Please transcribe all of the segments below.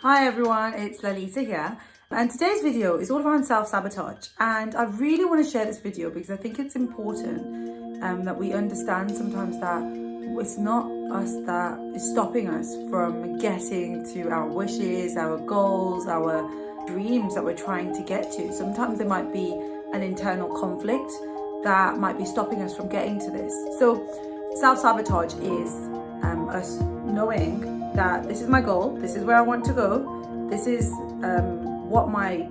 Hi everyone, it's Lalitaa here, and today's video is all around self-sabotage, and I really want to share this video because I think it's important that we understand sometimes that it's not us that is stopping us from getting to our wishes, our goals, our dreams that we're trying to get to. Sometimes there might be an internal conflict that might be stopping us from getting to this. So self-sabotage is us knowing that this is my goal, this is where I want to go, this is what my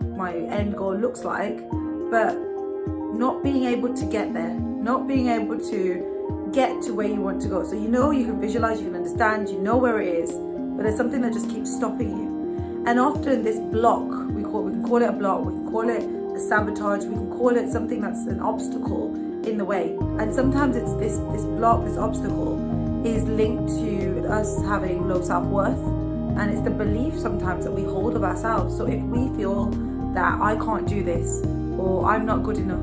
end goal looks like, but not being able to get there, not being able to get to where you want to go. So you can visualize, you can understand, you know where it is, but there's something that just keeps stopping you. And often this block, we can call it a block, we can call it a sabotage, we can call it something that's an obstacle in the way. And sometimes it's this block, this obstacle is linked to us having low self-worth, and it's the belief sometimes that we hold of ourselves. So if we feel that I can't do this, or I'm not good enough,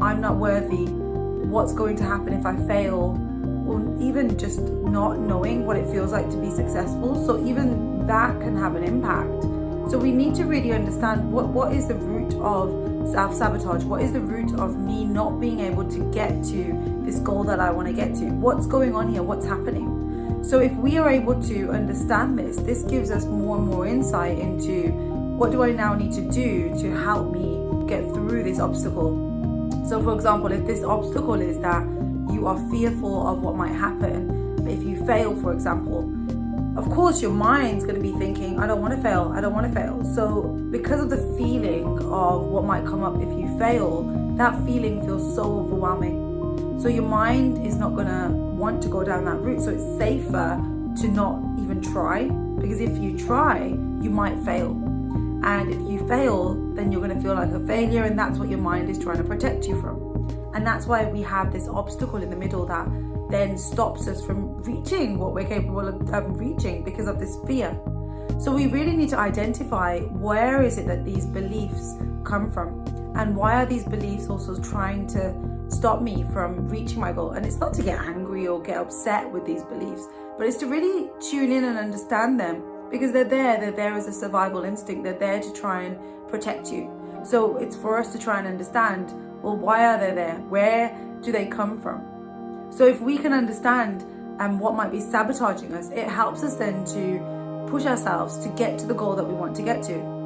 I'm not worthy, what's going to happen if I fail, or even just not knowing what it feels like to be successful, so even that can have an impact. So we need to really understand what is the root of self-sabotage, what is the root of me not being able to get to this goal that I want to get to, what's going on here, what's happening. So if we are able to understand this gives us more and more insight into what do I now need to do to help me get through this obstacle. So for example, if this obstacle is that you are fearful of what might happen if you fail, for example, of course your mind's going to be thinking, I don't want to fail, I don't want to fail. So because of the feeling of what might come up if you fail, that feeling feels so overwhelming. So your mind is not going to want to go down that route. So it's safer to not even try, because if you try, you might fail. And if you fail, then you're going to feel like a failure, and that's what your mind is trying to protect you from. And that's why we have this obstacle in the middle that then stops us from reaching what we're capable of reaching because of this fear. So we really need to identify where is it that these beliefs come from, and why are these beliefs also trying to stop me from reaching my goal. And it's not to get angry or get upset with these beliefs, but it's to really tune in and understand them, because they're there as a survival instinct. They're there to try and protect you. So it's for us to try and understand, well, why are they there? Where do they come from? So if we can understand what might be sabotaging us, it helps us then to push ourselves to get to the goal that we want to get to.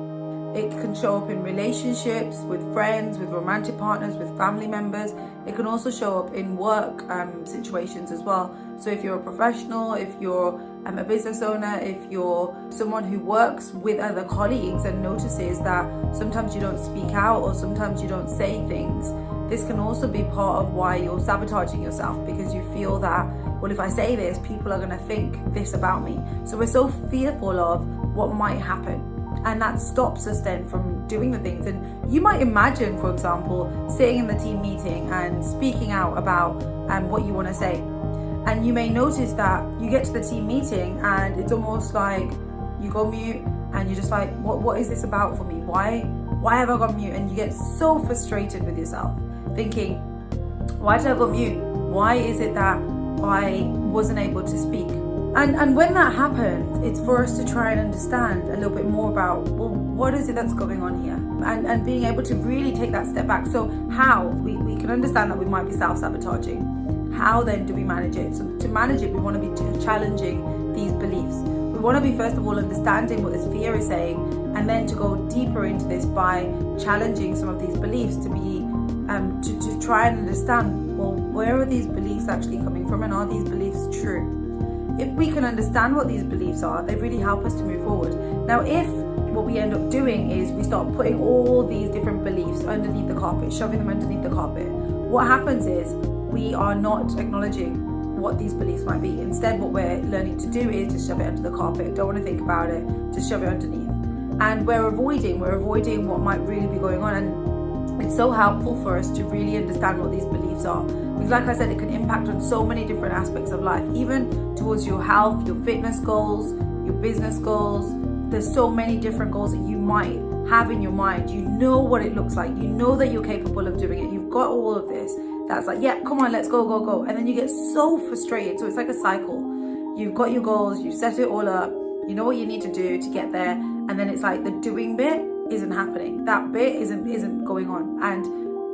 It can show up in relationships, with friends, with romantic partners, with family members. It can also show up in work situations as well. So if you're a professional, if you're a business owner, if you're someone who works with other colleagues and notices that sometimes you don't speak out or sometimes you don't say things, this can also be part of why you're sabotaging yourself, because you feel that, well, if I say this, people are going to think this about me. So we're so fearful of what might happen, and that stops us then from doing the things. And you might imagine, for example, sitting in the team meeting and speaking out about what you want to say. And you may notice that you get to the team meeting and it's almost like you go mute and you're just like, what is this about for me? Why have I gone mute? And you get so frustrated with yourself, thinking, why did I go mute? Why is it that I wasn't able to speak? And when that happens, it's for us to try and understand a little bit more about, well, what is it that's going on here? And being able to really take that step back. So how? We can understand that we might be self-sabotaging. How then do we manage it? So to manage it, we want to be challenging these beliefs. We want to be, first of all, understanding what this fear is saying, and then to go deeper into this by challenging some of these beliefs to be to try and understand, well, where are these beliefs actually coming from, and are these beliefs true? If we can understand what these beliefs are, they really help us to move forward. Now, if what we end up doing is we start putting all these different beliefs underneath the carpet, shoving them underneath the carpet, what happens is we are not acknowledging what these beliefs might be. Instead, what we're learning to do is to shove it under the carpet. Don't want to think about it, just shove it underneath. And we're avoiding what might really be going on. And it's so helpful for us to really understand what these beliefs are. Because like I said, it can impact on so many different aspects of life, even towards your health, your fitness goals, your business goals. There's so many different goals that you might have in your mind. You know what it looks like. You know that you're capable of doing it. You've got all of this. That's like, yeah, come on, let's go. And then you get so frustrated. So it's like a cycle. You've got your goals, you've set it all up, you know what you need to do to get there, and then it's like the doing bit isn't happening. That bit isn't going on, and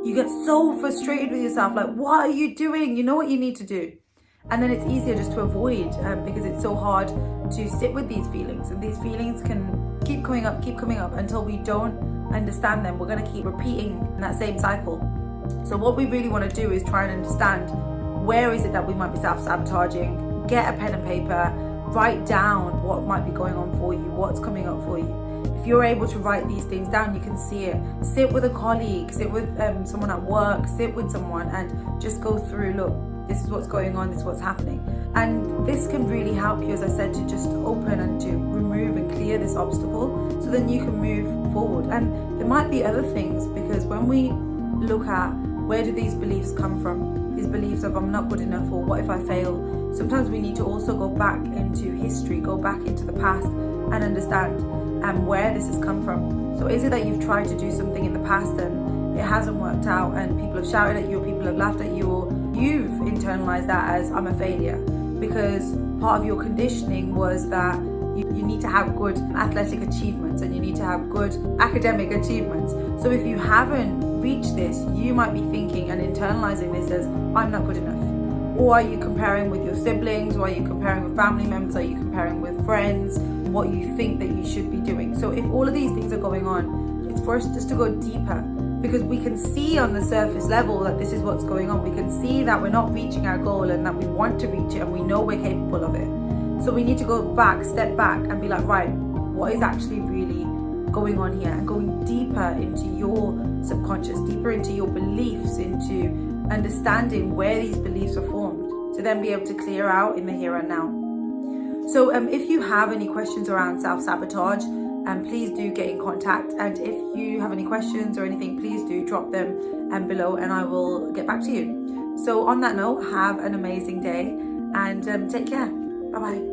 you get so frustrated with yourself, like, what are you doing? You know what you need to do. And then it's easier just to avoid because it's so hard to sit with these feelings, and these feelings can keep coming up until we don't understand them. We're going to keep repeating that same cycle. So what we really want to do is try and understand, where is it that we might be self-sabotaging? Get a pen and paper, write down what might be going on for you, what's coming up for you. If you're able to write these things down, you can see it. Sit with a colleague, sit with someone at work, sit with someone and just go through, look, this is what's going on, this is what's happening. And this can really help you, as I said, to just open and to remove and clear this obstacle, so then you can move forward. And there might be other things, because when we look at where do these beliefs come from, these beliefs of I'm not good enough, or what if I fail, sometimes we need to also go back into history, go back into the past and understand where this has come from. So is it that you've tried to do something in the past and it hasn't worked out, and people have shouted at you, or people have laughed at you, or you've internalized that as I'm a failure, because part of your conditioning was that you need to have good athletic achievements and you need to have good academic achievements. So if you haven't reached this, you might be thinking and internalizing this as I'm not good enough. Or are you comparing with your siblings? Or are you comparing with family members? Are you comparing with friends? What you think that you should be doing? So if all of these things are going on, it's for us just to go deeper, because we can see on the surface level that this is what's going on. We can see that we're not reaching our goal and that we want to reach it and we know we're capable of it. So we need to go back, step back and be like, right, what is actually really going on here? And going deeper into your subconscious, deeper into your beliefs, into understanding where these beliefs are formed, to then be able to clear out in the here and now. So if you have any questions around self-sabotage, please do get in contact. And if you have any questions or anything, please do drop them below and I will get back to you. So on that note, have an amazing day and take care. Bye-bye.